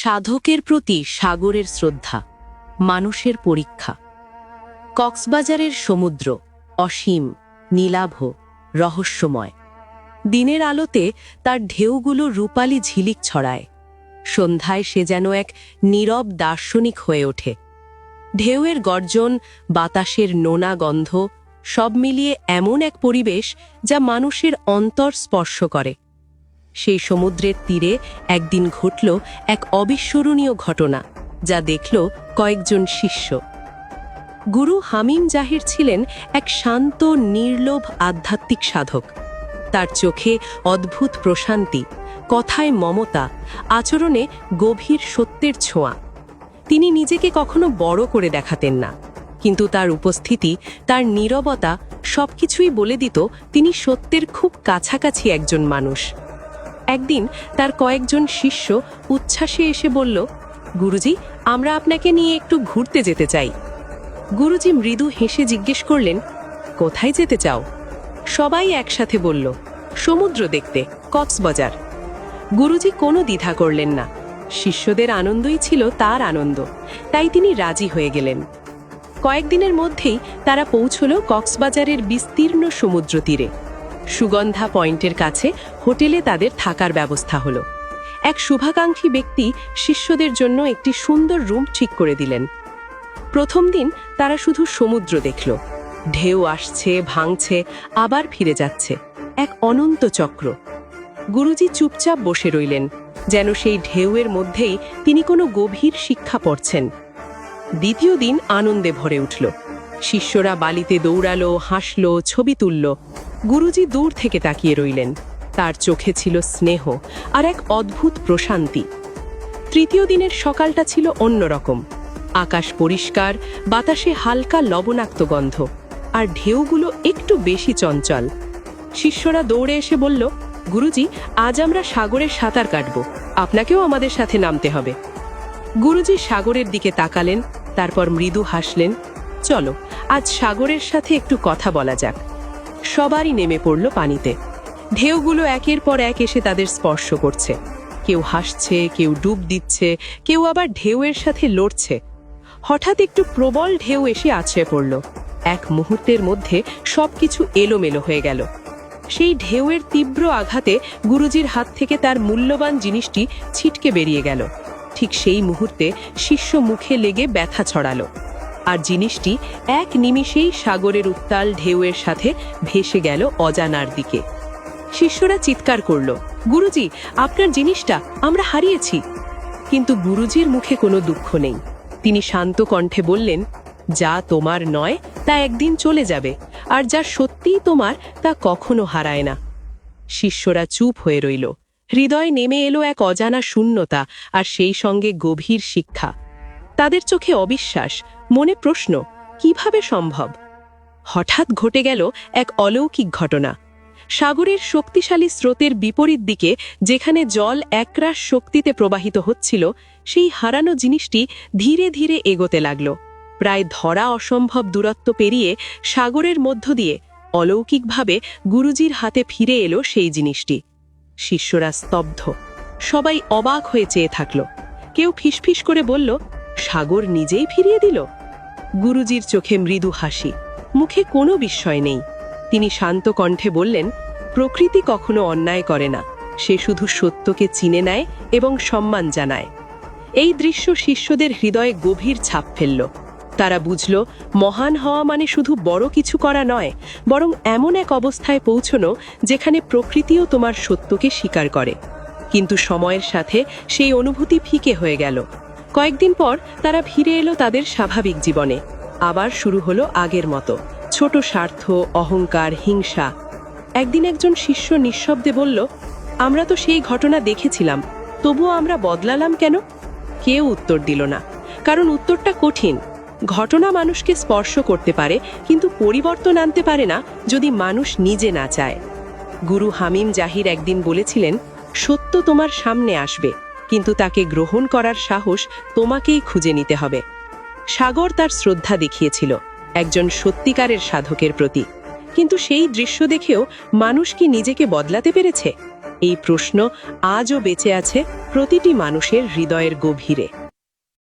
সাধকের প্রতি সাগরের শ্রদ্ধা, মানুষের পরীক্ষা। কক্সবাজারের সমুদ্র অসীম, নীলাভ, রহস্যময়। দিনের আলোতে তার ঢেউগুলো রূপালি ঝিলিক ছড়ায়। সন্ধ্যায় সে যেন এক নীরব দার্শনিক হয়ে ওঠে। ঢেউয়ের গর্জন, বাতাসের নোনা গন্ধ, সব মিলিয়ে এমন এক পরিবেশ যা মানুষের অন্তর স্পর্শ করে। সেই সমুদ্রের তীরে একদিন ঘটল এক অবিস্মরণীয় ঘটনা, যা দেখল কয়েকজন শিষ্য। গুরু হামিম জাহির ছিলেন এক শান্ত, নির্লোভ আধ্যাত্মিক সাধক। তার চোখে অদ্ভুত প্রশান্তি, কথায় মমতা, আচরণে গভীর সত্যের ছোঁয়া। তিনি নিজেকে কখনো বড় করে দেখাতেন না, কিন্তু তার উপস্থিতি, তার নীরবতা সবকিছুই বলে দিত তিনি সত্যের খুব কাছাকাছি একজন মানুষ। একদিন তার কয়েকজন শিষ্য উচ্ছ্বাসে এসে বলল, গুরুজি, আমরা আপনাকে নিয়ে একটু ঘুরতে যেতে চাই। গুরুজি মৃদু হেসে জিজ্ঞেস করলেন, কোথায় যেতে চাও? সবাই একসাথে বলল, সমুদ্র দেখতে, কক্সবাজার। গুরুজি কোনো দ্বিধা করলেন না। শিষ্যদের আনন্দই ছিল তার আনন্দ, তাই তিনি রাজি হয়ে গেলেন। কয়েকদিনের মধ্যেই তারা পৌঁছল কক্সবাজারের বিস্তীর্ণ সমুদ্র তীরে। সুগন্ধা পয়েন্টের কাছে হোটেলে তাদের থাকার ব্যবস্থা হলো। এক শুভাকাঙ্ক্ষী ব্যক্তি শিষ্যদের জন্য একটি সুন্দর রুম ঠিক করে দিলেন। প্রথম দিন তারা শুধু সমুদ্র দেখল। ঢেউ আসছে, ভাঙছে, আবার ফিরে যাচ্ছে, এক অনন্ত চক্র। গুরুজি চুপচাপ বসে রইলেন, যেন সেই ঢেউয়ের মধ্যেই তিনি কোনো গভীর শিক্ষা পড়ছেন। দ্বিতীয় দিন আনন্দে ভরে উঠল। শিষ্যরা বালিতে দৌড়ালো, হাসলো, ছবি তুলল। গুরুজি দূর থেকে তাকিয়ে রইলেন। তার চোখে ছিল স্নেহ আর এক অদ্ভুত প্রশান্তি। তৃতীয় দিনের সকালটা ছিল অন্যরকম। আকাশ পরিষ্কার, বাতাসে হালকা লবণাক্ত গন্ধ, আর ঢেউগুলো একটু বেশি চঞ্চল। শিষ্যরা দৌড়ে এসে বলল, গুরুজি, আজ আমরা সাগরের সাঁতার কাটব, আপনাকেও আমাদের সাথে নামতে হবে। গুরুজি সাগরের দিকে তাকালেন, তারপর মৃদু হাসলেন। চলো, আজ সাগরের সাথে একটু কথা বলা যাক। সবারই নেমে পড়ল পানিতে। ঢেউগুলো একের পর এক এসে তাদের স্পর্শ করছে। কেউ হাসছে, কেউ ডুব দিচ্ছে, কেউ আবার ঢেউয়ের সাথে লড়ছে। হঠাৎ একটু প্রবল ঢেউ এসে আছড়ে পড়ল। এক মুহূর্তের মধ্যে সবকিছু এলোমেলো হয়ে গেল। সেই ঢেউয়ের তীব্র আঘাতে গুরুজির হাত থেকে তার মূল্যবান জিনিসটি ছিটকে বেরিয়ে গেল। ঠিক সেই মুহূর্তে শিষ্য মুখে লেগে ব্যথা ছড়ালো, আর জিনিসটি এক নিমিষেই সাগরের উত্তাল ঢেউয়ের সাথে ভেসে গেল অজানার দিকে। শিষ্যরা চিৎকার করল, গুরুজি, আপনার জিনিসটা আমরা হারিয়েছি। কিন্তু গুরুজির মুখে কোনো দুঃখ নেই। তিনি শান্ত কণ্ঠে বললেন, যা তোমার নয় তা একদিন চলে যাবে, আর যা সত্যিই তোমার তা কখনো হারায় না। শিষ্যরা চুপ হয়ে রইল। হৃদয়ে নেমে এলো এক অজানা শূন্যতা, আর সেই সঙ্গে গভীর শিক্ষা। তাদের চোখে অবিশ্বাস, মনে প্রশ্ন, কিভাবে সম্ভব? হঠাৎ ঘটে গেল এক অলৌকিক ঘটনা। সাগরের শক্তিশালী স্রোতের বিপরীত দিকে, যেখানে জল একরাশ শক্তিতে প্রবাহিত হচ্ছিল, সেই হারানো জিনিসটি ধীরে ধীরে এগোতে লাগল। প্রায় ধরা অসম্ভব দূরত্ব পেরিয়ে সাগরের মধ্য দিয়ে অলৌকিকভাবে গুরুজির হাতে ফিরে এলো সেই জিনিসটি। শিষ্যরা স্তব্ধ, সবাই অবাক হয়ে চেয়ে থাকল। কেউ ফিসফিস করে বলল, সাগর নিজেই ফিরিয়ে দিল। গুরুজির চোখে মৃদু হাসি, মুখে কোনো বিস্ময় নেই। তিনি শান্ত কণ্ঠে বললেন, প্রকৃতি কখনো অন্যায় করে না, সে শুধু সত্যকে চিনে নেয় এবং সম্মান জানায়। এই দৃশ্য শিষ্যদের হৃদয়ে গভীর ছাপ ফেলল। তারা বুঝল, মহান হওয়া মানে শুধু বড় কিছু করা নয়, বরং এমন এক অবস্থায় পৌঁছনো যেখানে প্রকৃতিও তোমার সত্যকে স্বীকার করে। কিন্তু সময়ের সাথে সেই অনুভূতি ফিকে হয়ে গেল। কয়েকদিন পর তারা ফিরে এলো তাদের স্বাভাবিক জীবনে। আবার শুরু হলো আগের মতো, ছোট স্বার্থ, অহংকার, হিংসা। একদিন একজন শিষ্য নিঃশব্দে বলল, আমরা তো সেই ঘটনা দেখেছিলাম, তবুও আমরা বদলালাম কেন? কেউ উত্তর দিল না, কারণ উত্তরটা কঠিন। ঘটনা মানুষকে স্পর্শ করতে পারে, কিন্তু পরিবর্তন আনতে পারে না যদি মানুষ নিজে না চায়। গুরু হামিম জাহির একদিন বলেছিলেন, সত্য তোমার সামনে আসবে, কিন্তু তাকে গ্রহণ করার সাহস তোমাকেই খুঁজে নিতে হবে। সাগর তার শ্রদ্ধা দেখিয়েছিল একজন সত্যিকারের সাধকের প্রতি, কিন্তু সেই দৃশ্য দেখেও মানুষ কি নিজেকে বদলাতে পেরেছে? এই প্রশ্ন আজও বেঁচে আছে প্রতিটি মানুষের হৃদয়ের গভীরে।